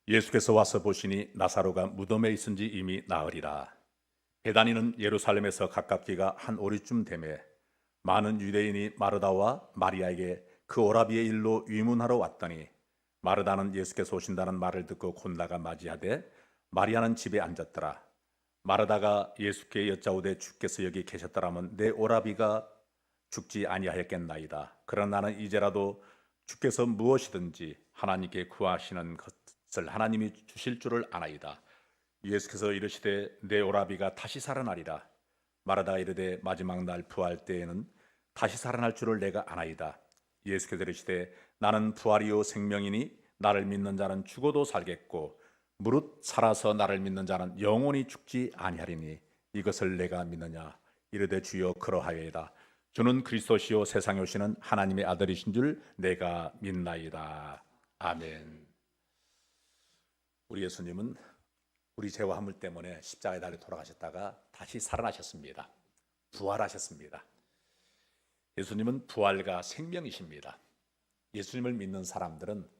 예수께서 와서 보시니 나사로가 무덤에 있은지 이미 나으리라. 베다니는 예루살렘에서 가깝기가 한 오리쯤 되매 많은 유대인이 마르다와 마리아에게 그 오라비의 일로 위문하러 왔더니 마르다는 예수께서 오신다는 말을 듣고 곧 나가 맞이하되 마리아는 집에 앉았더라. 마르다가 예수께 여짜오되 주께서 여기 계셨더라면 내 오라비가 죽지 아니하였겠나이다. 그러나 나는 이제라도 주께서 무엇이든지 하나님께 구하시는 것을 하나님이 주실 줄을 아나이다. 예수께서 이르시되 내 오라비가 다시 살아나리라. 마르다가 이르되 마지막 날 부활 때에는 다시 살아날 줄을 내가 아나이다. 예수께서 이르시되 나는 부활이요 생명이니 나를 믿는 자는 죽어도 살겠고 무릇 살아서 나를 믿는 자는 영원히 죽지 아니하리니 이것을 내가 믿느냐. 이르되 주여 그러하여이다. 주는 그리스도시요 세상에 오시는 하나님의 아들이신 줄 내가 믿나이다. 아멘. 우리 예수님은 우리 죄와 허물 때문에 십자가에 달려 돌아가셨다가 다시 살아나셨습니다. 부활하셨습니다. 예수님은 부활과 생명이십니다. 예수님을 믿는 사람들은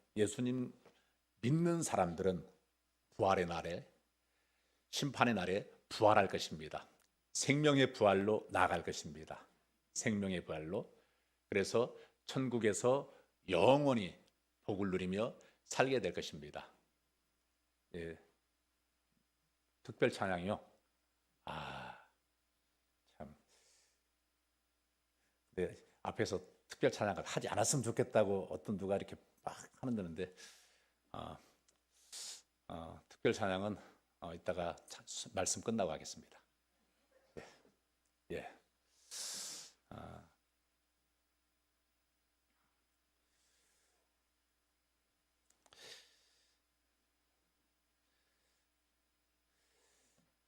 부활의 날에, 심판의 날에 부활할 것입니다. 생명의 부활로 나아갈 것입니다. 생명의 부활로. 그래서 천국에서 영원히 복을 누리며 살게 될 것입니다. 예. 특별 찬양이요. 참. 네, 앞에서 특별 찬양을 하지 않았으면 좋겠다고 어떤 누가 이렇게 막 하는데, 특별 찬양은 이따가 말씀 끝나고 하겠습니다. 예. 예.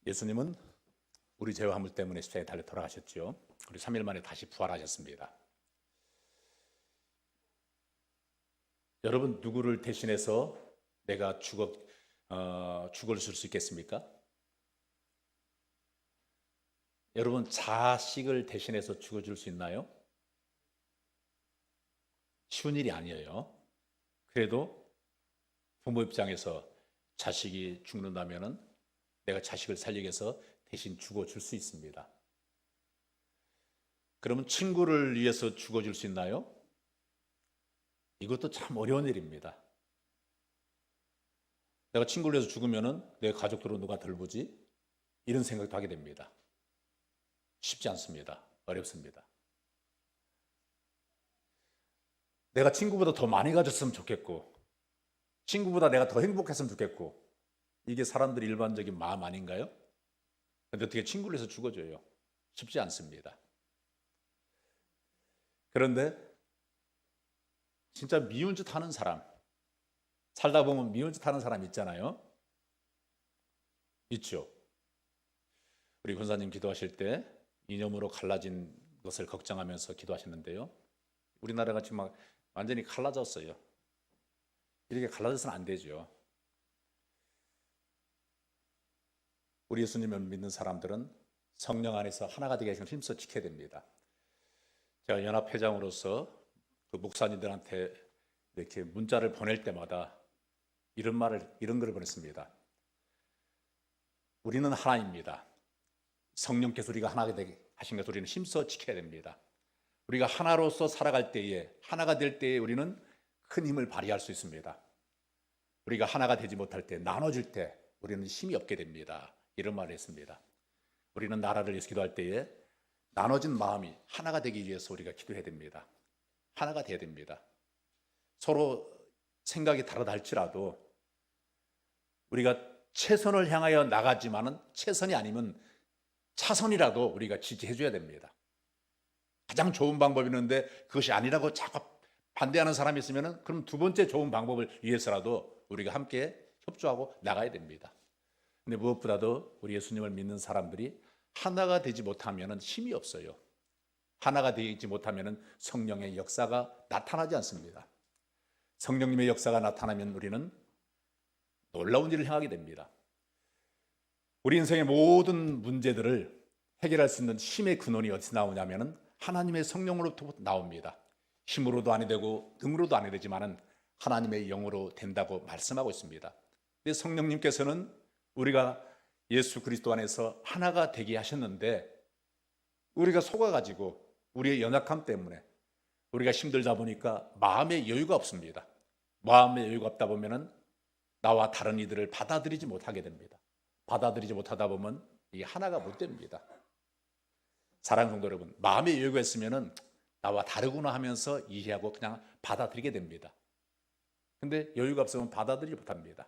예수님은 우리 죄와 허물 때문에 십자가에 달려 돌아가셨죠. 그리고 3일 만에 다시 부활하셨습니다. 여러분 누구를 대신해서 내가 죽을 수 있겠습니까? 여러분 자식을 대신해서 죽어줄 수 있나요? 쉬운 일이 아니에요. 그래도 부모 입장에서 자식이 죽는다면은 내가 자식을 살리기 위해서 대신 죽어줄 수 있습니다. 그러면 친구를 위해서 죽어줄 수 있나요? 이것도 참 어려운 일입니다. 내가 친구를 위해서 죽으면은 내 가족들은 누가 돌보지? 이런 생각도 하게 됩니다. 쉽지 않습니다. 어렵습니다. 내가 친구보다 더 많이 가졌으면 좋겠고, 친구보다 내가 더 행복했으면 좋겠고, 이게 사람들의 일반적인 마음 아닌가요? 그런데 어떻게 친구를 해서 죽어줘요? 쉽지 않습니다. 그런데 진짜 미운 짓 하는 사람, 살다 보면 미운 짓 하는 사람 있잖아요. 있죠. 우리 권사님 기도하실 때 이념으로 갈라진 것을 걱정하면서 기도하셨는데요. 우리나라가 지금 완전히 갈라졌어요. 이렇게 갈라져서는 안 되죠. 우리 예수님을 믿는 사람들은 성령 안에서 하나가 되게 하시는 힘써 지켜야 됩니다. 제가 연합회장으로서 그 목사님들한테 이렇게 문자를 보낼 때마다 이런 글을 보냈습니다. 우리는 하나입니다. 성령께서 우리가 하나가 되게 하신 것을 우리는 힘써 지켜야 됩니다. 우리가 하나로서 살아갈 때에, 하나가 될 때에 우리는 큰 힘을 발휘할 수 있습니다. 우리가 하나가 되지 못할 때, 나눠질 때 우리는 힘이 없게 됩니다. 이런 말을 했습니다. 우리는 나라를 위해서 기도할 때에 나눠진 마음이 하나가 되기 위해서 우리가 기도해야 됩니다. 하나가 돼야 됩니다. 서로 생각이 다르다 할지라도 우리가 최선을 향하여 나가지만은 최선이 아니면 차선이라도 우리가 지지해 줘야 됩니다. 가장 좋은 방법이 있는데 그것이 아니라고 자꾸 반대하는 사람이 있으면 그럼 두 번째 좋은 방법을 위해서라도 우리가 함께 협조하고 나가야 됩니다. 근데 무엇보다도 우리 예수님을 믿는 사람들이 하나가 되지 못하면 힘이 없어요. 하나가 되지 못하면 성령의 역사가 나타나지 않습니다. 성령님의 역사가 나타나면 우리는 놀라운 일을 행하게 됩니다. 우리 인생의 모든 문제들을 해결할 수 있는 힘의 근원이 어디서 나오냐면 하나님의 성령으로부터 나옵니다. 힘으로도 아니 되고 등으로도 아니 되지만은 하나님의 영으로 된다고 말씀하고 있습니다. 근데 성령님께서는 우리가 예수 그리스도 안에서 하나가 되게 하셨는데 우리가 속아가지고 우리의 연약함 때문에 우리가 힘들다 보니까 마음의 여유가 없습니다. 마음의 여유가 없다 보면은 나와 다른 이들을 받아들이지 못하게 됩니다. 받아들이지 못하다 보면 이 하나가 못 됩니다. 사랑하는 성도 여러분, 마음의 여유가 있으면은 나와 다르구나 하면서 이해하고 그냥 받아들이게 됩니다. 근데 여유가 없으면 받아들이지 못합니다.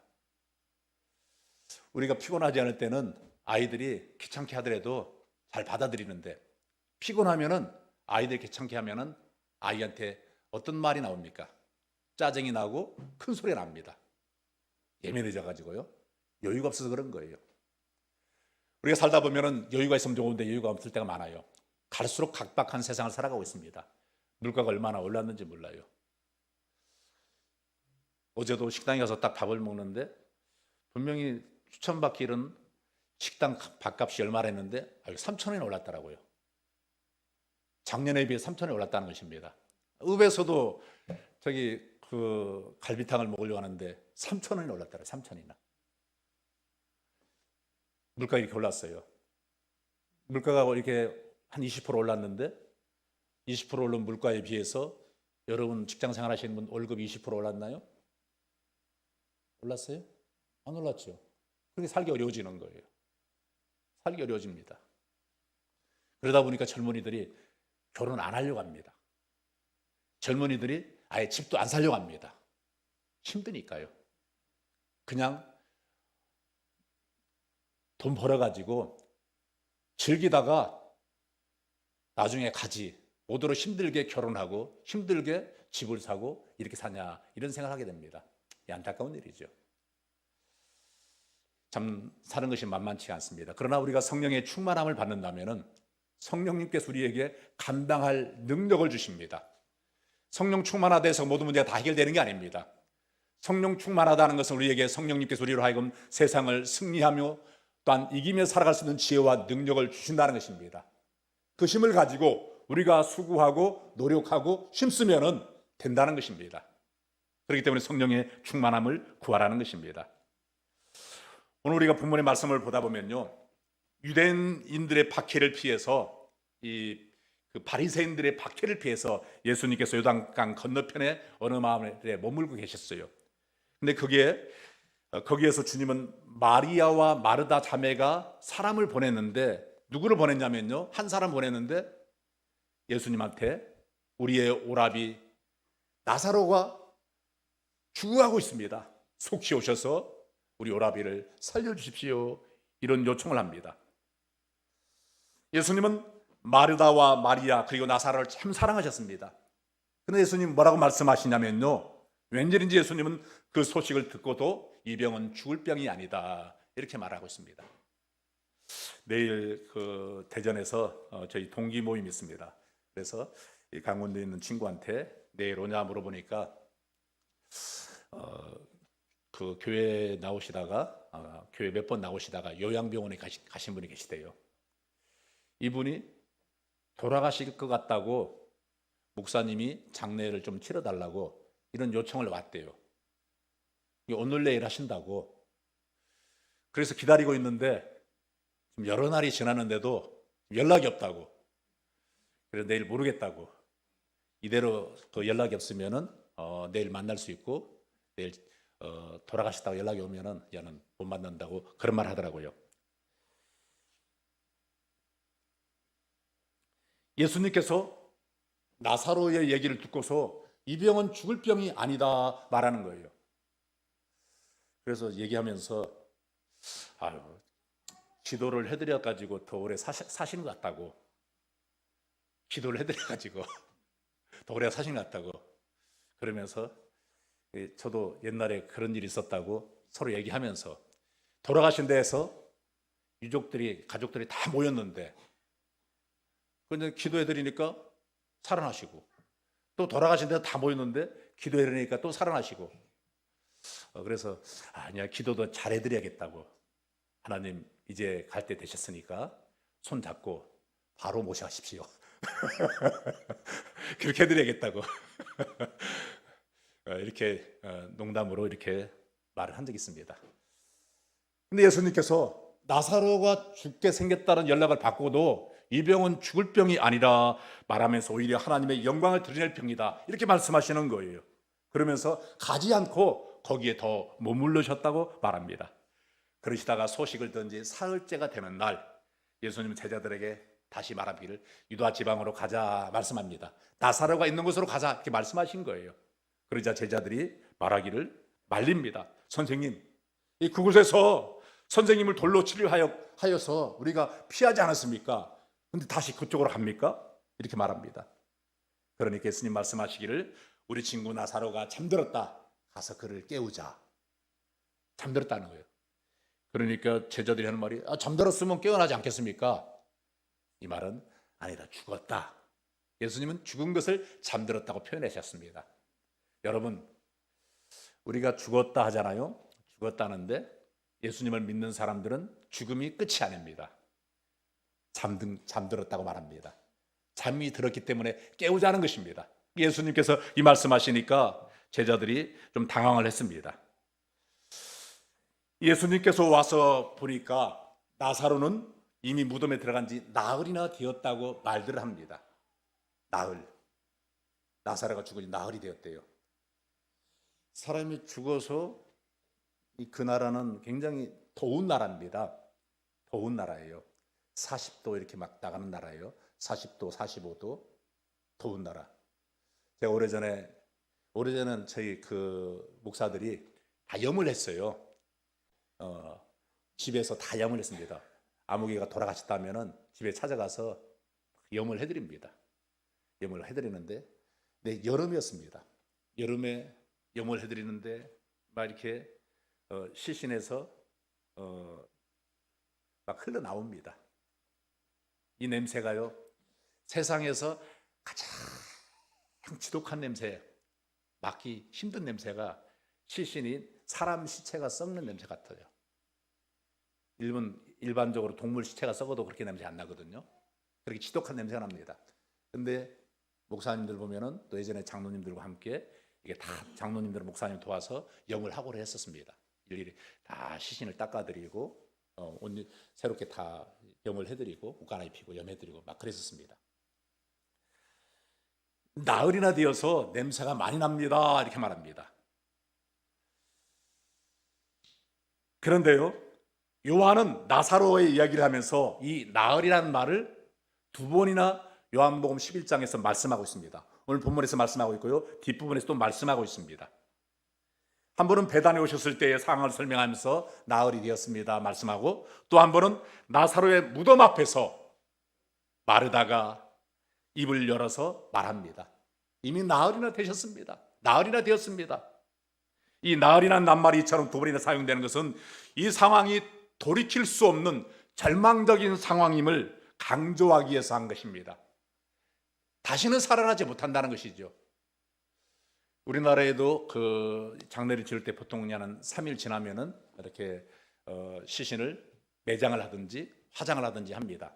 우리가 피곤하지 않을 때는 아이들이 귀찮게 하더라도 잘 받아들이는데 피곤하면은 아이들 귀찮게 하면은 아이한테 어떤 말이 나옵니까? 짜증이 나고 큰 소리가 납니다. 예민해져 가지고요. 여유가 없어서 그런 거예요. 우리가 살다 보면은 여유가 있으면 좋은데 여유가 없을 때가 많아요. 갈수록 각박한 세상을 살아가고 있습니다. 물가가 얼마나 올랐는지 몰라요. 어제도 식당에 가서 딱 밥을 먹는데 분명히 추천받기는 식당 밥값이 얼마나 했는데 3,000원이 올랐더라고요. 작년에 비해 3,000원이 올랐다는 것입니다. 읍에서도 저기 그 갈비탕을 먹으려고 하는데 3,000원이 올랐더라고요. 3,000원이나. 물가가 이렇게 올랐어요. 물가가 이렇게 한 20% 올랐는데 20% 오른 물가에 비해서 여러분 직장 생활 하시는 분 월급이 20% 올랐나요? 올랐어요? 안 올랐죠. 그렇게 살기 어려워지는 거예요. 살기 어려워집니다. 그러다 보니까 젊은이들이 결혼 안 하려고 합니다. 젊은이들이 아예 집도 안 살려고 합니다. 힘드니까요. 그냥 돈 벌어가지고 즐기다가 나중에 가지 오도록 힘들게 결혼하고 힘들게 집을 사고 이렇게 사냐 이런 생각을 하게 됩니다. 안타까운 일이죠. 참 사는 것이 만만치 않습니다. 그러나 우리가 성령의 충만함을 받는다면 성령님께서 우리에게 감당할 능력을 주십니다. 성령 충만하다 해서 모든 문제가 다 해결되는 게 아닙니다. 성령 충만하다는 것은 우리에게 성령님께서 우리로 하여금 세상을 승리하며 또한 이기며 살아갈 수 있는 지혜와 능력을 주신다는 것입니다. 그 힘을 가지고 우리가 수고하고 노력하고 힘쓰면 된다는 것입니다. 그렇기 때문에 성령의 충만함을 구하라는 것입니다. 오늘 우리가 본문의 말씀을 보다 보면요, 유대인들의 박해를 피해서 그 바리새인들의 박해를 피해서 예수님께서 요단강 건너편에 어느 마을에 머물고 계셨어요. 근데 거기에서 주님은 마리아와 마르다 자매가 사람을 보냈는데 누구를 보냈냐면요, 한 사람 보냈는데 예수님한테 우리의 오라비 나사로가 죽어가고 있습니다. 속히 오셔서 우리 오라비를 살려주십시오. 이런 요청을 합니다. 예수님은 마르다와 마리아 그리고 나사로를 참 사랑하셨습니다. 그런데 예수님 뭐라고 말씀하시냐면요, 웬일인지 예수님은 그 소식을 듣고도 이 병은 죽을 병이 아니다 이렇게 말하고 있습니다. 내일 그 대전에서 저희 동기 모임이 있습니다. 그래서 이 강원도에 있는 친구한테 내일 오냐 물어보니까 그 교회 나오시다가 교회 몇 번 나오시다가 요양병원에 가신 분이 계시대요. 이분이 돌아가실 것 같다고 목사님이 장례를 좀 치러달라고 이런 요청을 왔대요. 오늘 내일 하신다고. 그래서 기다리고 있는데 지금 여러 날이 지났는데도 연락이 없다고. 그래서 내일 모르겠다고. 이대로 그 연락이 없으면은 내일 만날 수 있고 내일 돌아가셨다고 연락이 오면은 얘는 못 만난다고 그런 말 하더라고요. 예수님께서 나사로의 얘기를 듣고서 이 병은 죽을 병이 아니다 말하는 거예요. 그래서 얘기하면서 기도를 해드려가지고 더 오래 사시는 것 같다고. 기도를 해드려가지고 더 오래 사시는 것 같다고. 그러면서 저도 옛날에 그런 일이 있었다고 서로 얘기하면서 돌아가신 데에서 유족들이 가족들이 다 모였는데 근데 기도해드리니까 살아나시고 또 돌아가신 데서 다 모였는데 기도해드리니까 또 살아나시고 그래서 아니야 기도도 잘해드려야겠다고 하나님 이제 갈 때 되셨으니까 손 잡고 바로 모셔가십시오. 그렇게 해드려야겠다고 이렇게 농담으로 이렇게 말을 한 적이 있습니다. 근데 예수님께서 나사로가 죽게 생겼다는 연락을 받고도 이 병은 죽을 병이 아니라 말하면서 오히려 하나님의 영광을 드러낼 병이다, 이렇게 말씀하시는 거예요. 그러면서 가지 않고 거기에 더 머물르셨다고 말합니다. 그러시다가 소식을 들은 지 사흘째가 되는 날, 예수님은 제자들에게 다시 말하기를 유다 지방으로 가자 말씀합니다. 나사로가 있는 곳으로 가자, 이렇게 말씀하신 거예요. 그러자 제자들이 말하기를 말립니다. 선생님, 이 그곳에서 선생님을 돌로 치료하여서 우리가 피하지 않았습니까? 근데 다시 그쪽으로 갑니까? 이렇게 말합니다. 그러니까 예수님 말씀하시기를 우리 친구 나사로가 잠들었다, 가서 그를 깨우자. 잠들었다는 거예요. 그러니까 제자들이 하는 말이 잠들었으면 깨어나지 않겠습니까? 이 말은 아니다, 죽었다. 예수님은 죽은 것을 잠들었다고 표현하셨습니다. 여러분, 우리가 죽었다 하잖아요. 죽었다는데 예수님을 믿는 사람들은 죽음이 끝이 아닙니다. 잠들었다고 말합니다. 잠이 들었기 때문에 깨우자는 것입니다. 예수님께서 이 말씀하시니까 제자들이 좀 당황을 했습니다. 예수님께서 와서 보니까 나사로는 이미 무덤에 들어간 지 나흘이나 되었다고 말들을 합니다. 나흘. 나사로가 죽은 지 나흘이 되었대요. 사람이 죽어서 그 나라는 굉장히 더운 나라입니다. 더운 나라예요. 40도 이렇게 막 나가는 나라예요. 40도, 45도 더운 나라. 제가 오래전에 저희 그 목사들이 다 염을 했어요. 집에서 다 염을 했습니다. 아무개가 돌아가셨다면은 집에 찾아가서 염을 해드립니다. 염을 해드리는데, 네, 여름이었습니다. 여름에 염을 해드리는데 막 이렇게 시신에서 막 흘러나옵니다. 이 냄새가요, 세상에서 가장 지독한 냄새, 맡기 힘든 냄새가 시신인 사람 시체가 썩는 냄새 같아요. 일반적으로 동물 시체가 썩어도 그렇게 냄새 안 나거든요. 그렇게 지독한 냄새가 납니다. 근데 목사님들 보면은 또 예전에 장로님들과 함께 이게 다 장로님들 목사님 도와서 염을 하고 했었습니다. 일일이 다 시신을 닦아드리고 옷 새롭게 다 염을 해드리고 옷 갈아입히고 염해드리고 막 그랬었습니다. 나흘이나 되어서 냄새가 많이 납니다, 이렇게 말합니다. 그런데요, 요한은 나사로의 이야기를 하면서 이 나흘이라는 말을 두 번이나 요한복음 11장에서 말씀하고 있습니다. 오늘 본문에서 말씀하고 있고요, 뒷부분에서 또 말씀하고 있습니다. 한 번은 베단에 오셨을 때의 상황을 설명하면서 나흘이 되었습니다 말씀하고, 또 한 번은 나사로의 무덤 앞에서 마르다가 입을 열어서 말합니다. 이미 나흘이나 되셨습니다. 나흘이나 되었습니다. 이 나흘이라는 낱말이 이처럼 두 번이나 사용되는 것은 이 상황이 돌이킬 수 없는 절망적인 상황임을 강조하기 위해서 한 것입니다. 다시는 살아나지 못한다는 것이죠. 우리나라에도 그 장례를 지을 때 보통 한 3일 지나면은 이렇게 시신을 매장을 하든지 화장을 하든지 합니다.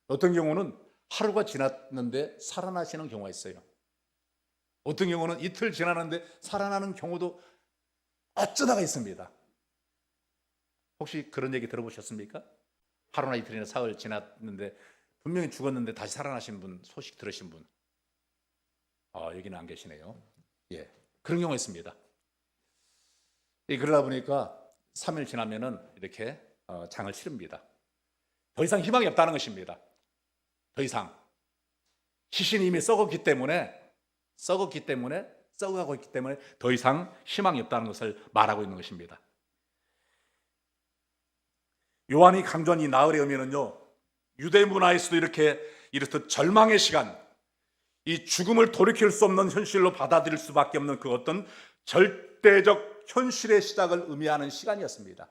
어떤 경우는 하루가 지났는데 살아나시는 경우가 있어요. 어떤 경우는 이틀 지났는데 살아나는 경우도 어쩌다가 있습니다. 혹시 그런 얘기 들어보셨습니까? 하루나 이틀이나 사흘 지났는데 분명히 죽었는데 다시 살아나신 분, 소식 들으신 분? 여기는 안 계시네요. 예, 그런 경우가 있습니다. 그러다 보니까 3일 지나면은 이렇게 장을 치릅니다. 더 이상 희망이 없다는 것입니다. 더 이상 시신이 이미 썩어가고 있기 때문에 더 이상 희망이 없다는 것을 말하고 있는 것입니다. 요한이 강조한 이 나흘의 의미는요, 유대 문화에서도 이렇듯 절망의 시간, 이 죽음을 돌이킬 수 없는 현실로 받아들일 수밖에 없는 그 어떤 절대적 현실의 시작을 의미하는 시간이었습니다.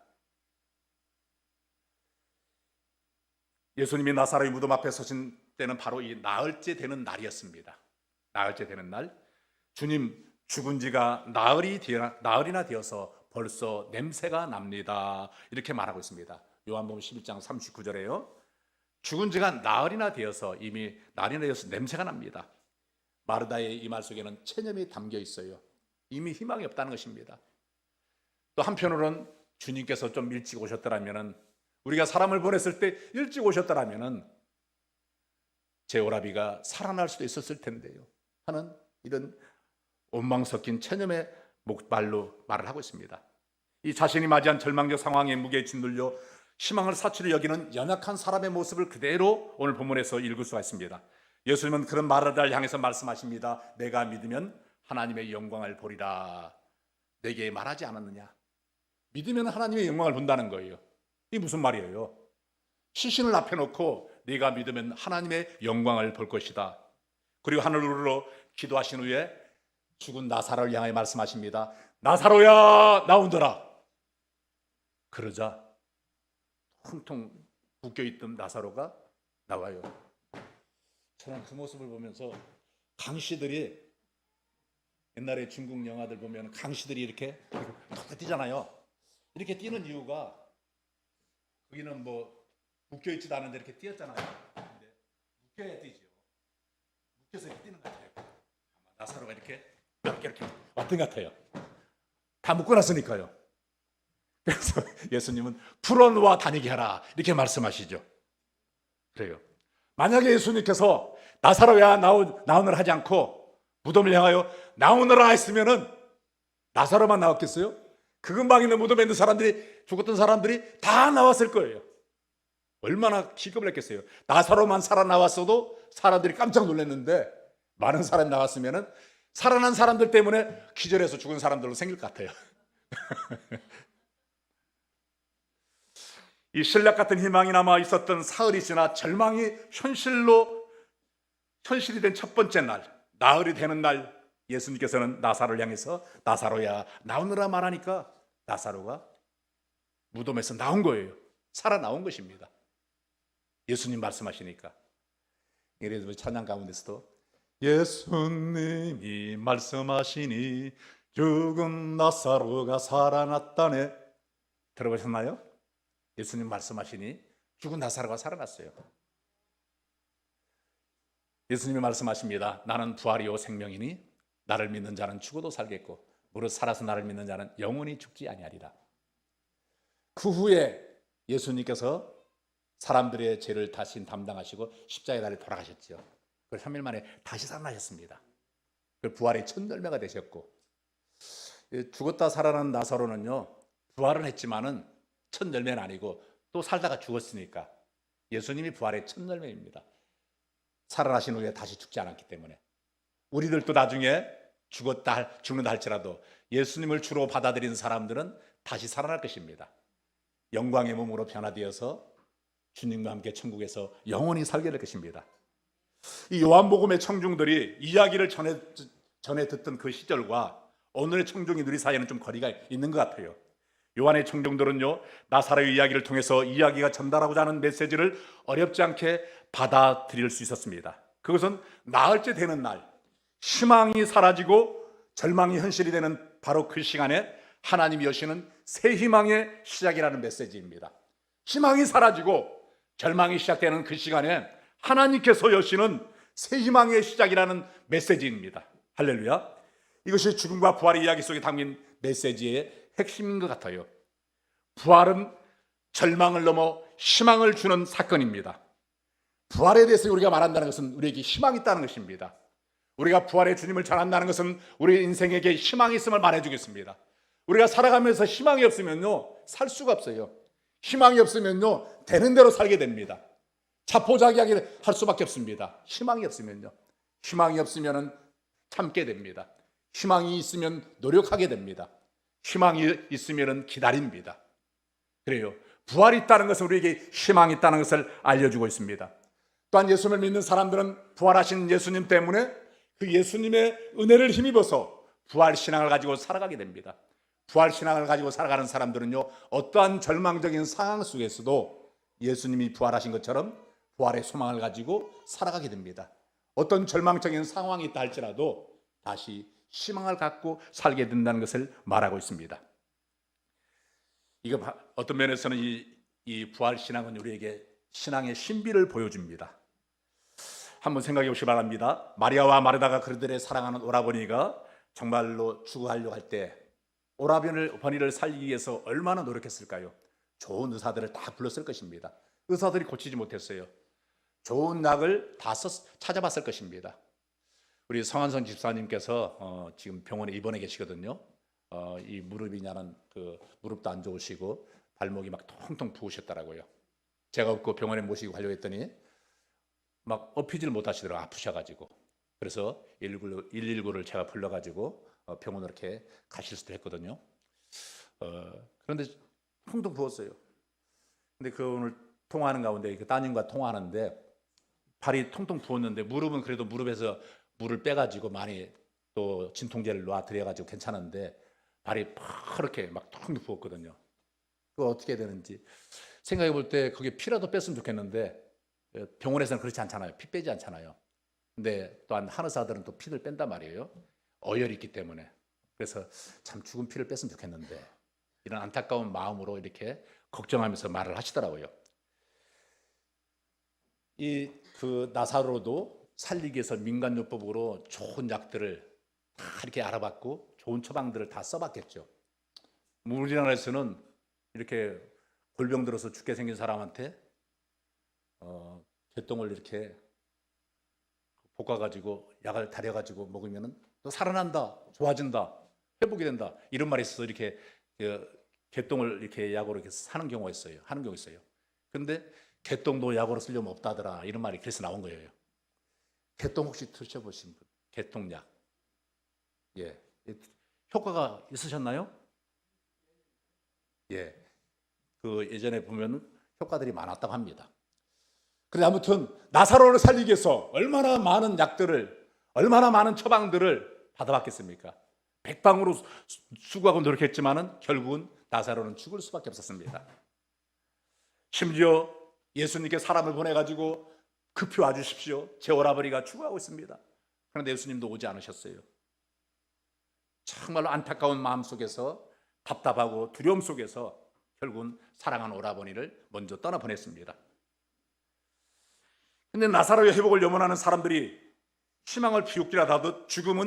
예수님이 나사로의 무덤 앞에 서신 때는 바로 이 나흘째 되는 날이었습니다. 나흘째 되는 날, 주님 죽은 지가 나흘이나 되어서 벌써 냄새가 납니다, 이렇게 말하고 있습니다. 요한복음 11장 39절에요. 죽은 지가 나흘이나 되어서 이미 날이나 되어서 냄새가 납니다. 마르다의 이 말 속에는 체념이 담겨 있어요. 이미 희망이 없다는 것입니다. 또 한편으로는 주님께서 좀 일찍 오셨더라면은, 우리가 사람을 보냈을 때 일찍 오셨더라면은 제 오라비가 살아날 수도 있었을 텐데요 하는 이런 원망 섞인 체념의 말로 말을 하고 있습니다. 이 자신이 맞이한 절망적 상황에 무게에 짓눌려 희망을 사치로 여기는 연약한 사람의 모습을 그대로 오늘 본문에서 읽을 수가 있습니다. 예수님은 그런 마르다를 향해서 말씀하십니다. 내가 믿으면 하나님의 영광을 보리라. 내게 말하지 않았느냐? 믿으면 하나님의 영광을 본다는 거예요. 이게 무슨 말이에요? 시신을 앞에 놓고 네가 믿으면 하나님의 영광을 볼 것이다. 그리고 하늘으로 기도하신 후에 죽은 나사로를 향해 말씀하십니다. 나사로야 나오너라. 그러자 퉁퉁 묶여있던 나사로가 나와요. 저는 그 모습을 보면서 강시들이, 옛날에 중국 영화들 보면 강시들이 이렇게 뛰잖아요. 이렇게 뛰는 이유가, 거기는 뭐 묶여있지도 않은데 이렇게 뛰었잖아요. 근데 묶여야 뛰죠. 묶여서 이렇게 뛰는 것 같아요. 아마 나사로가 이렇게 왔던 것 같아요. 다 묶어놨으니까요. 그래서 예수님은 풀어놓아 다니게 하라 이렇게 말씀하시죠. 그래요. 만약에 예수님께서 나사로야 나오너라 하지 않고 무덤을 향하여 나오너라 했으면은 나사로만 나왔겠어요? 그 근방에 있는 무덤에 있는 사람들이, 죽었던 사람들이 다 나왔을 거예요. 얼마나 기겁을 했겠어요. 나사로만 살아나왔어도 사람들이 깜짝 놀랐는데, 많은 사람이 나왔으면은 살아난 사람들 때문에 기절해서 죽은 사람들로 생길 것 같아요. 이 신락 같은 희망이 남아 있었던 사흘이 지나 절망이 현실이 된 첫 번째 날, 나흘이 되는 날, 예수님께서는 나사로를 향해서 나사로야 나오너라 말하니까 나사로가 무덤에서 나온 거예요. 살아나온 것입니다. 예수님 말씀하시니까. 그래서 찬양 가운데서도 예수님이 말씀하시니 죽은 나사로가 살아났다네. 들어보셨나요? 예수님 말씀하시니 죽은 나사로가 살아났어요. 예수님이 말씀하십니다. 나는 부활이요 생명이니 나를 믿는 자는 죽어도 살겠고 무릇 살아서 나를 믿는 자는 영원히 죽지 아니하리라. 그 후에 예수님께서 사람들의 죄를 다시 담당하시고 십자가에 달려 돌아가셨죠. 그리고 3일 만에 다시 살아나셨습니다. 그 부활의 첫 열매가 되셨고, 죽었다 살아난 나사로는요 부활은 했지만은 첫 열매는 아니고 또 살다가 죽었으니까 예수님이 부활의 첫 열매입니다. 살아나신 후에 다시 죽지 않았기 때문에 우리들도 나중에 죽는다 할지라도 예수님을 주로 받아들인 사람들은 다시 살아날 것입니다. 영광의 몸으로 변화되어서 주님과 함께 천국에서 영원히 살게 될 것입니다. 이 요한복음의 청중들이 이야기를 전에 듣던 그 시절과 오늘의 청중이들 사이에는 좀 거리가 있는 것 같아요. 요한의 청중들은요 나사로의 이야기를 통해서 이야기가 전달하고자 하는 메시지를 어렵지 않게 받아들일 수 있었습니다. 그것은 나흘째 되는 날, 희망이 사라지고 절망이 현실이 되는 바로 그 시간에 하나님이 여시는 새 희망의 시작이라는 메시지입니다. 희망이 사라지고 절망이 시작되는 그 시간에 하나님께서 여시는 새 희망의 시작이라는 메시지입니다. 할렐루야. 이것이 죽음과 부활의 이야기 속에 담긴 메시지의 핵심인 것 같아요. 부활은 절망을 넘어 희망을 주는 사건입니다. 부활에 대해서 우리가 말한다는 것은 우리에게 희망이 있다는 것입니다. 우리가 부활의 주님을 전한다는 것은 우리 인생에게 희망이 있음을 말해주겠습니다. 우리가 살아가면서 희망이 없으면요 살 수가 없어요. 희망이 없으면요 되는 대로 살게 됩니다. 자포자기하게 할 수밖에 없습니다. 희망이 없으면요. 희망이 없으면 참게 됩니다. 희망이 있으면 노력하게 됩니다. 희망이 있으면 기다립니다. 그래요. 부활이 있다는 것은 우리에게 희망이 있다는 것을 알려주고 있습니다. 또한 예수님을 믿는 사람들은 부활하신 예수님 때문에 그 예수님의 은혜를 힘입어서 부활신앙을 가지고 살아가게 됩니다. 부활신앙을 가지고 살아가는 사람들은요 어떠한 절망적인 상황 속에서도 예수님이 부활하신 것처럼 부활의 소망을 가지고 살아가게 됩니다. 어떤 절망적인 상황이 있다 할지라도 다시 희망을 갖고 살게 된다는 것을 말하고 있습니다. 이거 어떤 면에서는 이 부활신앙은 우리에게 신앙의 신비를 보여줍니다. 한번 생각해 보시기 바랍니다. 마리아와 마르다가 그들의 사랑하는 오라버니가 정말로 죽어가려고 할 때 오라버니를 살리기 위해서 얼마나 노력했을까요? 좋은 의사들을 다 불렀을 것입니다. 의사들이 고치지 못했어요. 좋은 약을 다 찾아봤을 것입니다. 우리 성한선 집사님께서 지금 병원에 입원해 계시거든요. 이 무릎이냐는 그 무릎도 안 좋으시고 발목이 막 통통 부으셨더라고요. 제가 그 병원에 모시고 가려고 했더니 막 업히질 못하시더라고요. 아프셔가지고. 그래서 119를 제가 불러가지고 병원으로 이렇게 가실 수도 했거든요. 그런데 통통 부었어요. 근데 그 오늘 통화하는 가운데 그 따님과 통화하는데 발이 통통 부었는데 무릎은 그래도 무릎에서 물을 빼가지고 많이 또 진통제를 놔드려가지고 괜찮은데 발이 파랗게 막 통통 부었거든요. 그거 어떻게 해야 되는지 생각해 볼 때 그게 피라도 뺐으면 좋겠는데 병원에서는 그렇지 않잖아요. 피 빼지 않잖아요. 근데 또한 한의사들은 또 피를 뺀단 말이에요. 어혈이 있기 때문에. 그래서 참 죽은 피를 뺐으면 좋겠는데 이런 안타까운 마음으로 이렇게 걱정하면서 말을 하시더라고요. 이 그 나사로도 살리기 위해서 민간요법으로 좋은 약들을 다 이렇게 알아봤고 좋은 처방들을 다 써봤겠죠. 우리나라에서는 이렇게 골병 들어서 죽게 생긴 사람한테 개똥을 이렇게 볶아가지고 약을 달여가지고 먹으면은 너 살아난다, 좋아진다, 회복이 된다 이런 말이 있어서 이렇게 개똥을 이렇게 약으로 이렇게 사는 경우가 있어요. 하는 경우가 있어요. 그런데 개똥도 약으로 쓰려면 없다더라 이런 말이 그래서 나온 거예요. 개똥 혹시 드셔보신 분? 개똥약. 예, 효과가 있으셨나요? 예, 그 예전에 보면 효과들이 많았다고 합니다. 그런데 아무튼 나사로를 살리기 위해서 얼마나 많은 약들을, 얼마나 많은 처방들을 받아봤겠습니까? 백방으로 수고하고 노력했지만은 결국은 나사로는 죽을 수밖에 없었습니다. 심지어 예수님께 사람을 보내가지고 급히 와주십시오. 제 오라버니가 죽어가고 있습니다. 그런데 예수님도 오지 않으셨어요. 정말로 안타까운 마음 속에서 답답하고 두려움 속에서 결국은 사랑하는 오라버니를 먼저 떠나보냈습니다. 근데 나사로의 회복을 염원하는 사람들이 희망을 비웃기라 하듯 죽음은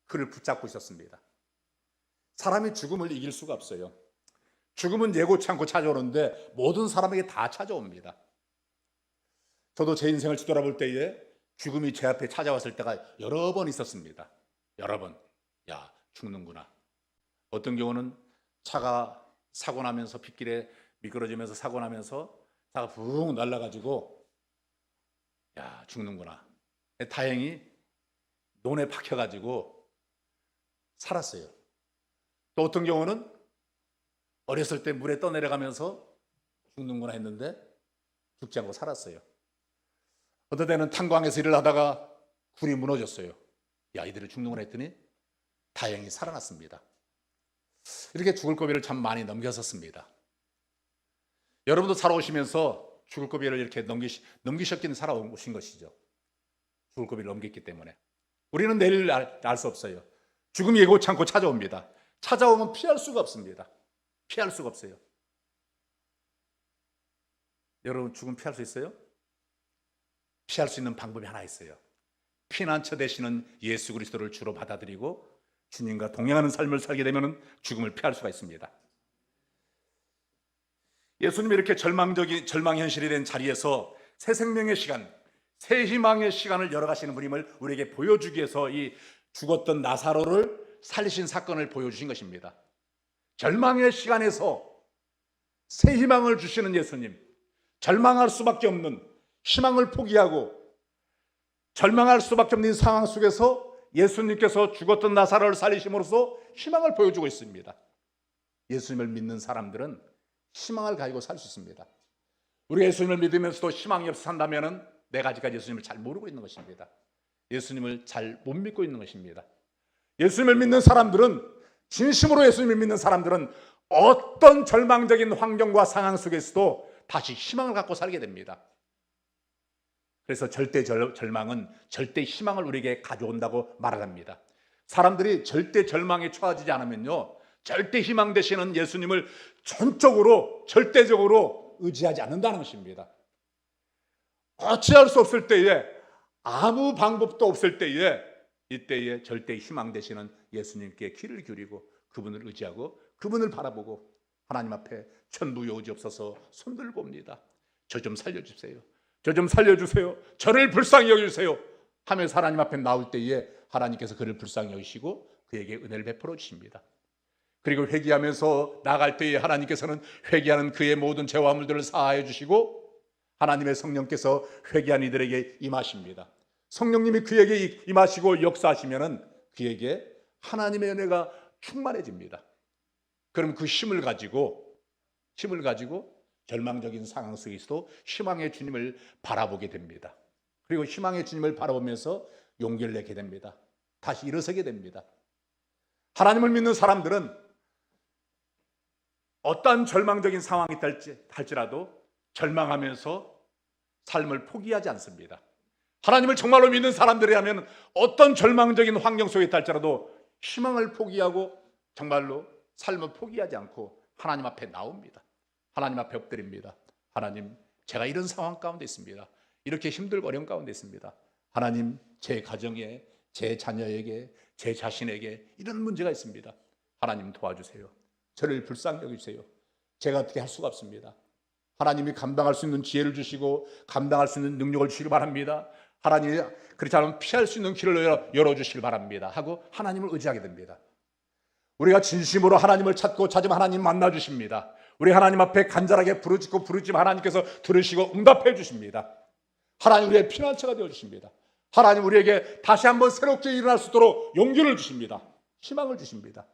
그를 붙잡고 있었습니다. 사람이 죽음을 이길 수가 없어요. 죽음은 예고치 않고 찾아오는데 모든 사람에게 다 찾아옵니다. 저도 제 인생을 뒤돌아볼 때에 죽음이 제 앞에 찾아왔을 때가 여러 번 있었습니다. 여러 번. 야, 죽는구나. 어떤 경우는 차가 사고 나면서 빗길에 미끄러지면서 사고 나면서 차가 붕 날아가지고 야, 죽는구나. 다행히 논에 박혀가지고 살았어요. 또 어떤 경우는 어렸을 때 물에 떠내려가면서 죽는구나 했는데 죽지 않고 살았어요. 어떤 때는 탄광에서 일을 하다가 굴이 무너졌어요. 야, 이들이 죽는구나 했더니 다행히 살아났습니다. 이렇게 죽을 고비를 참 많이 넘겼었습니다. 여러분도 살아오시면서 죽을 고비를 이렇게 넘기셨기는 살아오신 것이죠. 죽을 고비를 넘겼기 때문에. 우리는 내일 알 수 없어요. 죽음이 예고치 않고 찾아옵니다. 찾아오면 피할 수가 없습니다. 피할 수가 없어요. 여러분 죽음 피할 수 있어요? 피할 수 있는 방법이 하나 있어요. 피난처 되시는 예수 그리스도를 주로 받아들이고 주님과 동행하는 삶을 살게 되면 죽음을 피할 수가 있습니다. 예수님이 이렇게 절망 현실이 된 자리에서 새 생명의 시간, 새 희망의 시간을 열어가시는 분임을 우리에게 보여주기 위해서 이 죽었던 나사로를 살리신 사건을 보여주신 것입니다. 절망의 시간에서 새 희망을 주시는 예수님, 절망할 수밖에 없는 희망을 포기하고 절망할 수밖에 없는 상황 속에서 예수님께서 죽었던 나사로를 살리심으로써 희망을 보여주고 있습니다. 예수님을 믿는 사람들은 희망을 가지고 살 수 있습니다. 우리가 예수님을 믿으면서도 희망이 없어 산다면 내가 아직까지 예수님을 잘 모르고 있는 것입니다. 예수님을 잘 못 믿고 있는 것입니다. 예수님을 믿는 사람들은, 진심으로 예수님을 믿는 사람들은 어떤 절망적인 환경과 상황 속에서도 다시 희망을 갖고 살게 됩니다. 그래서 절대 절망은 절대 희망을 우리에게 가져온다고 말을 합니다. 사람들이 절대 절망에 처하지 않으면요, 절대 희망 되시는 예수님을 전적으로 절대적으로 의지하지 않는다는 것입니다. 어찌할 수 없을 때에, 아무 방법도 없을 때에, 이때에 절대 희망 되시는 예수님께 귀를 기울이고 그분을 의지하고 그분을 바라보고 하나님 앞에 천부여지옵소서 손들고 옵니다. 저 좀 살려주세요. 저 좀 살려주세요. 저를 불쌍히 여겨주세요 하면서 하나님 앞에 나올 때에 하나님께서 그를 불쌍히 여기시고 그에게 은혜를 베풀어 주십니다. 그리고 회개하면서 나갈 때에 하나님께서는 회개하는 그의 모든 죄와 물들을 사하여 주시고 하나님의 성령께서 회개한 이들에게 임하십니다. 성령님이 그에게 임하시고 역사하시면은 그에게 하나님의 은혜가 충만해집니다. 그럼 그 힘을 가지고 절망적인 상황 속에서도 희망의 주님을 바라보게 됩니다. 그리고 희망의 주님을 바라보면서 용기를 내게 됩니다. 다시 일어서게 됩니다. 하나님을 믿는 사람들은 어떠한 절망적인 상황이 할지라도 절망하면서 삶을 포기하지 않습니다. 하나님을 정말로 믿는 사람들이라면 어떤 절망적인 환경 속에 있할지라도 희망을 포기하고 정말로 삶을 포기하지 않고 하나님 앞에 나옵니다. 하나님 앞에 엎드립니다. 하나님, 제가 이런 상황 가운데 있습니다. 이렇게 힘들고 어려운 가운데 있습니다. 하나님, 제 가정에, 제 자녀에게, 제 자신에게 이런 문제가 있습니다. 하나님 도와주세요. 저를 불쌍히 여기주세요. 제가 어떻게 할 수가 없습니다. 하나님이 감당할 수 있는 지혜를 주시고 감당할 수 있는 능력을 주시길 바랍니다. 하나님이 그렇지 않으면 피할 수 있는 길을 열어주시길 바랍니다 하고 하나님을 의지하게 됩니다. 우리가 진심으로 하나님을 찾으면 하나님 만나주십니다. 우리 하나님 앞에 간절하게 부르짖고 하나님께서 들으시고 응답해 주십니다. 하나님 우리의 피난처가 되어주십니다. 하나님 우리에게 다시 한번 새롭게 일어날 수 있도록 용기를 주십니다. 희망을 주십니다.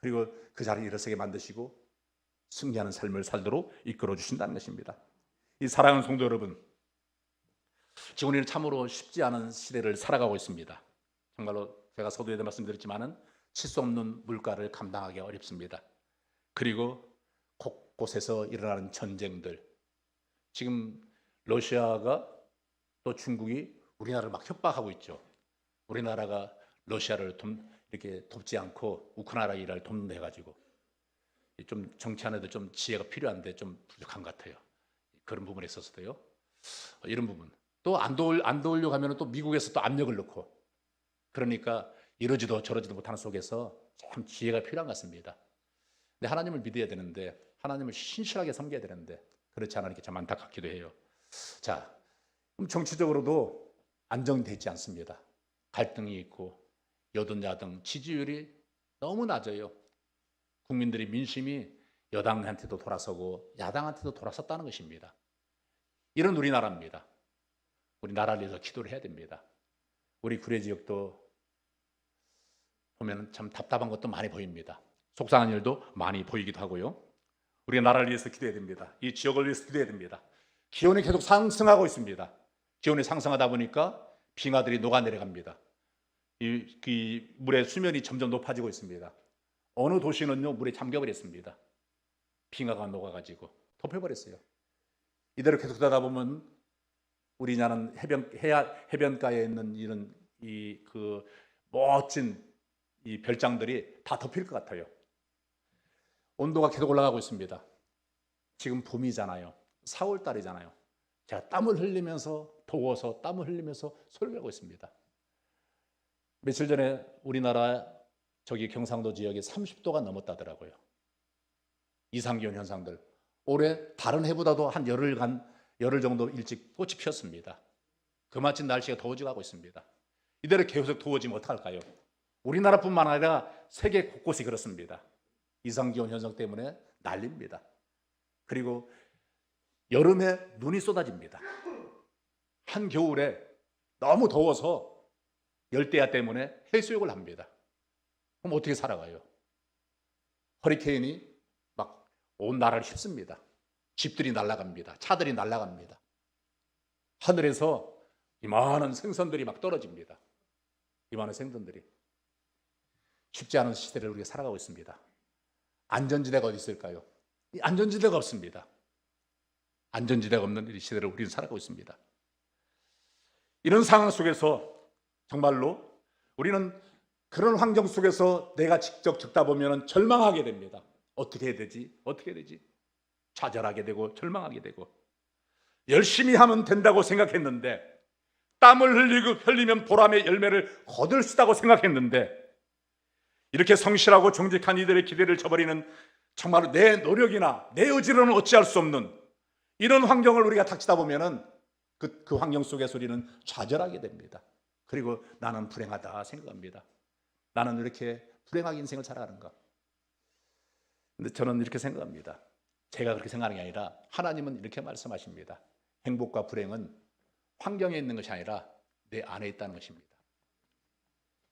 그리고 그 자리에 일어서게 만드시고 승리하는 삶을 살도록 이끌어 주신다는 것입니다. 이 사랑하는 성도 여러분, 지금 우리는 참으로 쉽지 않은 시대를 살아가고 있습니다. 정말로 제가 서두에도 말씀드렸지만은 칠 수 없는 물가를 감당하기 어렵습니다. 그리고 곳곳에서 일어나는 전쟁들, 지금 러시아가 또 중국이 우리나라를 막 협박하고 있죠. 우리나라가 러시아를 이렇게 돕지 않고 우크라이나를 돕는다 해가지고 좀 정치 안에도 좀 지혜가 필요한데 좀 부족한 것 같아요. 그런 부분에 있어서도요. 이런 부분 또 안 도우려고 하면 또 미국에서 또 압력을 넣고, 그러니까 이러지도 저러지도 못하는 속에서 참 지혜가 필요한 것 같습니다. 근데 하나님을 믿어야 되는데, 하나님을 신실하게 섬겨야 되는데 그렇지 않으니까 참 안타깝기도 해요. 자, 정치적으로도 안정되지 않습니다. 갈등이 있고 여든 야등 지지율이 너무 낮아요. 국민들의 민심이 여당한테도 돌아서고 야당한테도 돌아섰다는 것입니다. 이런 우리나라입니다. 우리 나라를 위해서 기도를 해야 됩니다. 우리 구례 지역도 보면 참 답답한 것도 많이 보입니다. 속상한 일도 많이 보이기도 하고요. 우리 나라를 위해서 기도해야 됩니다. 이 지역을 위해서 기도해야 됩니다. 기온이 계속 상승하고 있습니다. 기온이 상승하다 보니까 빙하들이 녹아내려갑니다. 이 물의 수면이 점점 높아지고 있습니다. 어느 도시는요 물에 잠겨버렸습니다. 빙하가 녹아가지고 덮여버렸어요. 이대로 계속 가다 보면 우리나라는 해변가에 있는 이런 그 멋진 이 별장들이 다 덮일 것 같아요. 온도가 계속 올라가고 있습니다. 지금 봄이잖아요. 4월 달이잖아요. 제가 땀을 흘리면서 더워서 땀을 흘리면서 소리를 하고 있습니다. 며칠 전에 우리나라 저기 경상도 지역에 30도가 넘었다더라고요. 이상기온 현상들. 올해 다른 해보다도 한 열흘 정도 일찍 꽃이 피었습니다. 그마침 날씨가 더워지고 가고 있습니다. 이대로 계속 더워지면 어떡할까요? 우리나라뿐만 아니라 세계 곳곳이 그렇습니다. 이상기온 현상 때문에 난립니다. 그리고 여름에 눈이 쏟아집니다. 한겨울에 너무 더워서 열대야 때문에 해수욕을 합니다. 그럼 어떻게 살아가요? 허리케인이 막 온 나라를 휩습니다. 집들이 날아갑니다. 차들이 날아갑니다. 하늘에서 이만한 생선들이 막 떨어집니다. 이만한 생선들이. 쉽지 않은 시대를 우리가 살아가고 있습니다. 안전지대가 어디 있을까요? 안전지대가 없습니다. 안전지대가 없는 이 시대를 우리는 살아가고 있습니다. 이런 상황 속에서 정말로 우리는 그런 환경 속에서 내가 직접 적다 보면 절망하게 됩니다. 어떻게 해야 되지? 어떻게 해야 되지? 좌절하게 되고 절망하게 되고, 열심히 하면 된다고 생각했는데, 땀을 흘리면 보람의 열매를 거둘 수 있다고 생각했는데, 이렇게 성실하고 정직한 이들의 기대를 저버리는 정말 내 노력이나 내 의지로는 어찌할 수 없는 이런 환경을 우리가 닥치다 보면은 그 환경 속에서 우리는 좌절하게 됩니다. 그리고 나는 불행하다 생각합니다. 나는 이렇게 불행하게 인생을 살아가는가? 근데 저는 이렇게 생각합니다. 제가 그렇게 생각하는 게 아니라 하나님은 이렇게 말씀하십니다. 행복과 불행은 환경에 있는 것이 아니라 내 안에 있다는 것입니다.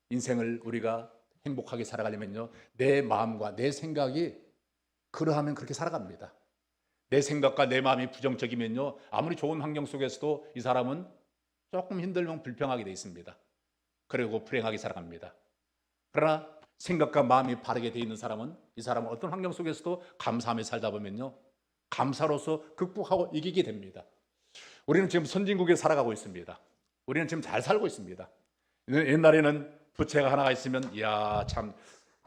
인생을 우리가 행복하게 살아가려면요, 내 마음과 내 생각이 그러하면 그렇게 살아갑니다. 내 생각과 내 마음이 부정적이면요, 아무리 좋은 환경 속에서도 이 사람은 조금 힘들면 불평하게 돼 있습니다. 그리고 불행하게 살아갑니다. 그러나 생각과 마음이 바르게 돼 있는 사람은, 이 사람은 어떤 환경 속에서도 감사하며 살다 보면요, 감사로서 극복하고 이기게 됩니다. 우리는 지금 선진국에 살아가고 있습니다. 우리는 지금 잘 살고 있습니다. 옛날에는 부채가 하나가 있으면 이야 참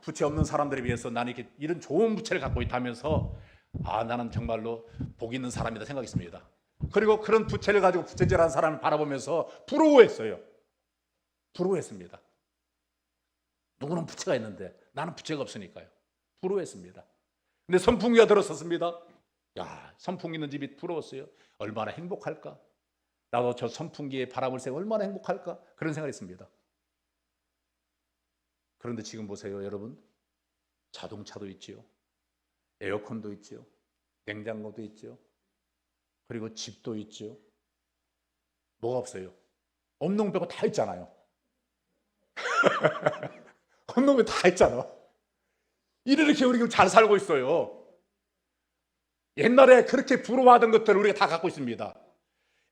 부채 없는 사람들에 비해서 나는 이렇게 이런 좋은 부채를 갖고 있다면서 나는 정말로 복 있는 사람이다 생각했습니다. 그리고 그런 부채를 가지고 부채질하는 사람을 바라보면서 부러워했어요. 부러워했습니다. 누구는 부채가 있는데 나는 부채가 없으니까요. 부러워했습니다. 근데 선풍기가 들었었습니다. 야, 선풍기 있는 집이 부러웠어요. 얼마나 행복할까? 나도 저 선풍기에 바람을 쐬고 얼마나 행복할까? 그런 생각을 했습니다. 그런데 지금 보세요, 여러분. 자동차도 있지요. 에어컨도 있지요. 냉장고도 있지요. 그리고 집도 있지요. 뭐가 없어요? 없는 거 빼고 다 있잖아요. 없는 거 다 있잖아. 이렇게 우리가 잘 살고 있어요. 옛날에 그렇게 부러워하던 것들을 우리가 다 갖고 있습니다.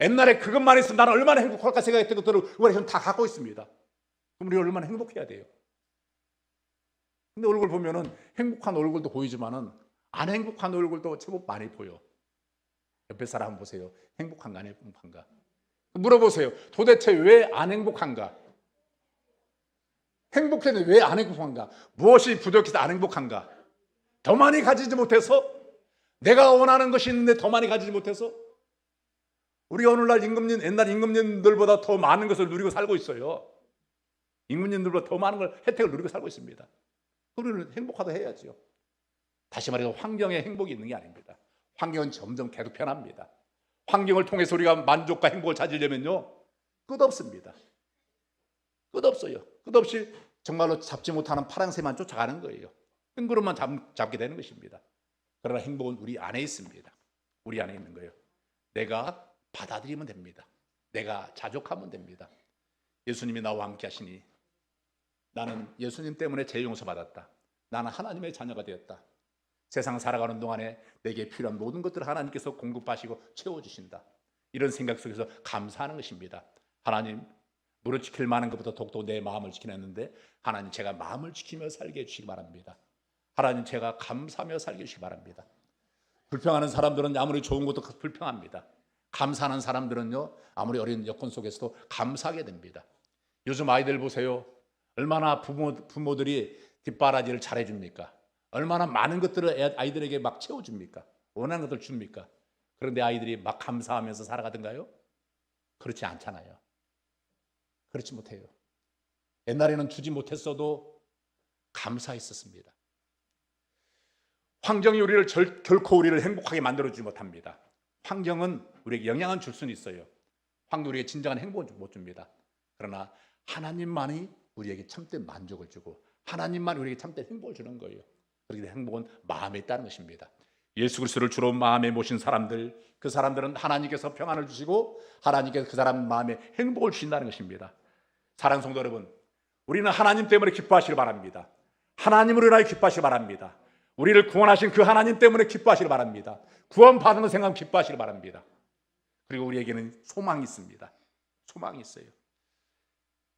옛날에 그것만 있으면 나는 얼마나 행복할까 생각했던 것들을 우리가 지금 다 갖고 있습니다. 그럼 우리가 얼마나 행복해야 돼요. 근데 얼굴 보면은 행복한 얼굴도 보이지만은 안 행복한 얼굴도 제법 많이 보여. 옆에 사람 한번 보세요. 행복한가 안 행복한가? 물어보세요. 도대체 왜 안 행복한가? 행복했는데 왜 안 행복한가? 무엇이 부족해서 안 행복한가? 더 많이 가지지 못해서? 내가 원하는 것이 있는데 더 많이 가지지 못해서? 우리가 오늘날 옛날 임금님들보다 더 많은 것을 누리고 살고 있어요. 임금님들보다 더 많은 혜택을 누리고 살고 있습니다. 우리는 행복하다 해야죠. 다시 말해서 환경에 행복이 있는 게 아닙니다. 환경은 점점 계속 변합니다. 환경을 통해서 우리가 만족과 행복을 찾으려면요, 끝없습니다. 끝없어요. 끝없이 정말로 잡지 못하는 파랑새만 쫓아가는 거예요. 뜬구름만 잡게 되는 것입니다. 그러나 행복은 우리 안에 있습니다. 우리 안에 있는 거예요. 내가 받아들이면 됩니다. 내가 자족하면 됩니다. 예수님이 나와 함께 하시니 나는 예수님 때문에 죄 용서받았다. 나는 하나님의 자녀가 되었다. 세상 살아가는 동안에 내게 필요한 모든 것들을 하나님께서 공급하시고 채워주신다. 이런 생각 속에서 감사하는 것입니다. 하나님, 무릇 지킬 만한 것보다 더욱더 내 마음을 지키는데 하나님, 제가 마음을 지키며 살게 해주시기 바랍니다. 하나님, 제가 감사하며 살게 해주시기 바랍니다. 불평하는 사람들은 아무리 좋은 것도 불평합니다. 감사하는 사람들은요, 아무리 어려운 여건 속에서도 감사하게 됩니다. 요즘 아이들 보세요. 얼마나 부모들이 뒷바라지를 잘해줍니까? 얼마나 많은 것들을 아이들에게 막 채워줍니까? 원하는 것들 줍니까? 그런데 아이들이 막 감사하면서 살아가던가요? 그렇지 않잖아요. 그렇지 못해요. 옛날에는 주지 못했어도 감사했었습니다. 환경이 우리를 결코 우리를 행복하게 만들어주지 못합니다. 환경은 우리에게 영향을 줄 수는 있어요. 환경이 우리에게 진정한 행복을 못 줍니다. 그러나 하나님만이 우리에게 참된 만족을 주고 하나님만 우리에게 참된 행복을 주는 거예요. 그렇게 행복은 마음에 있다는 것입니다. 예수 그리스도를 주로 마음에 모신 사람들, 그 사람들은 하나님께서 평안을 주시고 하나님께서 그 사람 마음에 행복을 주신다는 것입니다. 사랑하는 성도 여러분, 우리는 하나님 때문에 기뻐하시길 바랍니다. 하나님으로 인하여 기뻐하시길 바랍니다. 우리를 구원하신 그 하나님 때문에 기뻐하시길 바랍니다. 구원받은 것 생각하면 기뻐하시길 바랍니다. 그리고 우리에게는 소망이 있습니다. 소망이 있어요.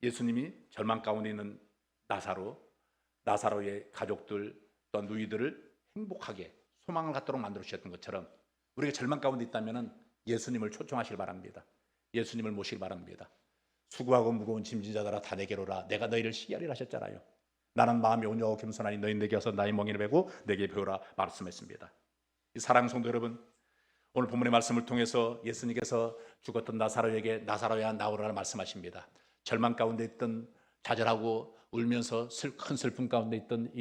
예수님이 절망 가운데 있는 나사로의 가족들 또 누이들을 행복하게 소망을 갖도록 만들어 주셨던 것처럼 우리가 절망 가운데 있다면 예수님을 초청하시길 바랍니다. 예수님을 모시길 바랍니다. 수고하고 무거운 짐진 자들아 다 내게로 오라. 내가 너희를 쉬게 하리라 하셨잖아요. 나는 마음이 온유하고 겸손하니 너희 내게 와서 나의 멍에를 메고 내게 배우라 말씀했습니다. 이 사랑하는 성도 여러분, 오늘 본문의 말씀을 통해서 예수님께서 죽었던 나사로에게 나사로야 나오라는 말씀하십니다. 절망 가운데 있던 좌절하고 울면서 큰 슬픔 가운데 있던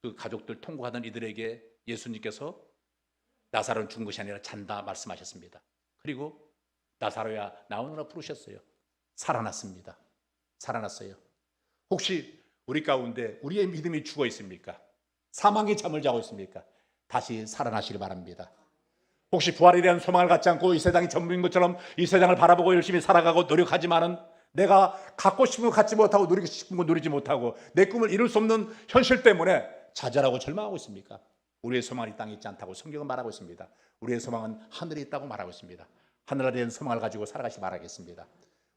그 가족들 통곡하던 이들에게 예수님께서 나사로는 죽은 것이 아니라 잔다 말씀하셨습니다. 그리고 나사로야 나오너라 부르셨어요. 살아났습니다. 살아났어요. 혹시 우리 가운데 우리의 믿음이 죽어 있습니까? 사망의 잠을 자고 있습니까? 다시 살아나시길 바랍니다. 혹시 부활에 대한 소망을 갖지 않고 이 세상이 전부인 것처럼 이 세상을 바라보고 열심히 살아가고 노력하지만은 내가 갖고 싶은 거 갖지 못하고 누리고 싶은 거 누리지 못하고 내 꿈을 이룰 수 없는 현실 때문에 좌절하고 절망하고 있습니까? 우리의 소망은 이 땅에 있지 않다고 성경은 말하고 있습니다. 우리의 소망은 하늘에 있다고 말하고 있습니다. 하늘에 대한 소망을 가지고 살아가시 바라겠습니다.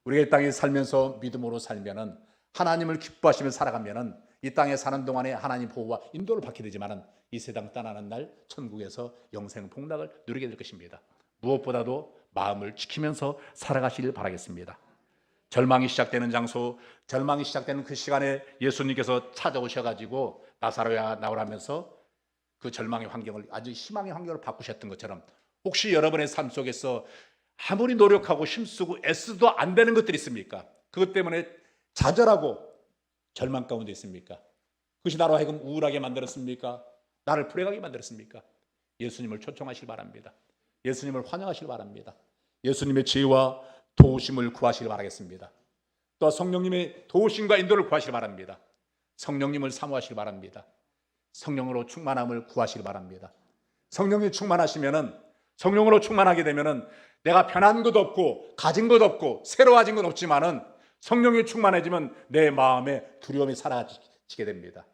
우리가 이 땅에 살면서 믿음으로 살면은 하나님을 기뻐하시며 살아가면은 이 땅에 사는 동안에 하나님 보호와 인도를 받게 되지만은 이 세상 떠나는 날 천국에서 영생 복락을 누리게 될 것입니다. 무엇보다도 마음을 지키면서 살아가시길 바라겠습니다. 절망이 시작되는 장소, 절망이 시작되는 그 시간에 예수님께서 찾아오셔가지고 나사로야 나오라면서 그 절망의 환경을 아주 희망의 환경을 바꾸셨던 것처럼 혹시 여러분의 삶 속에서 아무리 노력하고 힘쓰고 애써도 안 되는 것들이 있습니까? 그것 때문에 좌절하고 절망 가운데 있습니까? 그것이 나로 하여금 우울하게 만들었습니까? 나를 불행하게 만들었습니까? 예수님을 초청하시기 바랍니다. 예수님을 환영하시기 바랍니다. 예수님의 지혜와 도우심을 구하시기 바라겠습니다. 또 성령님의 도우심과 인도를 구하시기 바랍니다. 성령님을 사모하시기 바랍니다. 성령으로 충만함을 구하시기 바랍니다. 성령이 충만하시면은 성령으로 충만하게 되면은 내가 변한 것 없고 가진 것 없고 새로워진 건 없지만은 성령이 충만해지면 내 마음에 두려움이 사라지게 됩니다.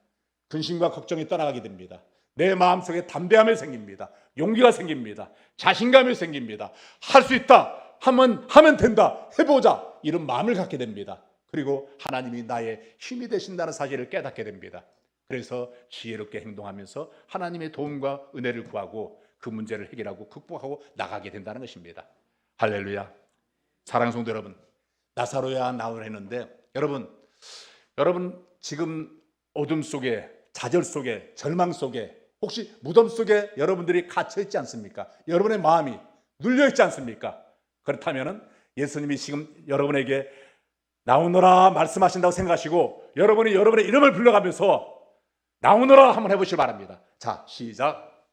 근심과 걱정이 떠나가게 됩니다. 내 마음속에 담대함이 생깁니다. 용기가 생깁니다. 자신감이 생깁니다. 할 수 있다. 하면 된다. 해보자. 이런 마음을 갖게 됩니다. 그리고 하나님이 나의 힘이 되신다는 사실을 깨닫게 됩니다. 그래서 지혜롭게 행동하면서 하나님의 도움과 은혜를 구하고 그 문제를 해결하고 극복하고 나가게 된다는 것입니다. 할렐루야. 사랑하는 성도 여러분, 나사로야 나오라 했는데 여러분 지금 어둠 속에 좌절 속에 절망 속에 혹시 무덤 속에 여러분들이 갇혀 있지 않습니까? 여러분의 마음이 눌려 있지 않습니까? 그렇다면 예수님이 지금 여러분에게 나오너라 말씀하신다고 생각하시고 여러분이 여러분의 이름을 불러가면서 나오너라 한번 해보시기 바랍니다. 자, 시작.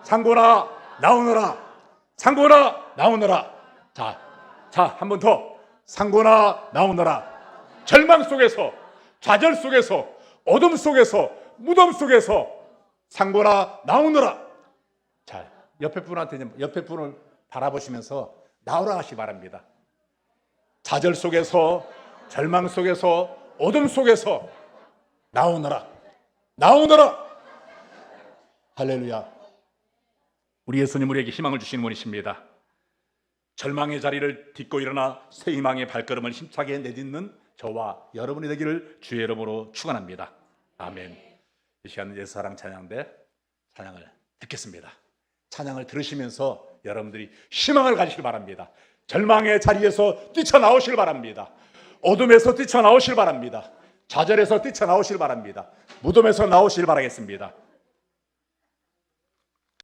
상고나 나오너라. 상고나 나오너라. 자, 한 번 더. 상고나 나오너라. 절망 속에서, 좌절 속에서, 어둠 속에서, 무덤 속에서 상고나 나오너라. 자, 옆에 분을 바라보시면서 나오라 하시기 바랍니다. 좌절 속에서, 절망 속에서, 어둠 속에서 나오너라. 나오너라. 할렐루야. 우리 예수님 우리에게 희망을 주시는 분이십니다. 절망의 자리를 딛고 일어나 새 희망의 발걸음을 힘차게 내딛는 저와 여러분이 되기를 주의 이름으로 축원합니다. 아멘. 이 시간 예수 사랑 찬양대 찬양을 듣겠습니다. 찬양을 들으시면서 여러분들이 희망을 가지시길 바랍니다. 절망의 자리에서 뛰쳐나오시길 바랍니다. 어둠에서 뛰쳐나오시길 바랍니다. 좌절에서 뛰쳐나오시길 바랍니다. 무덤에서 나오시길 바라겠습니다.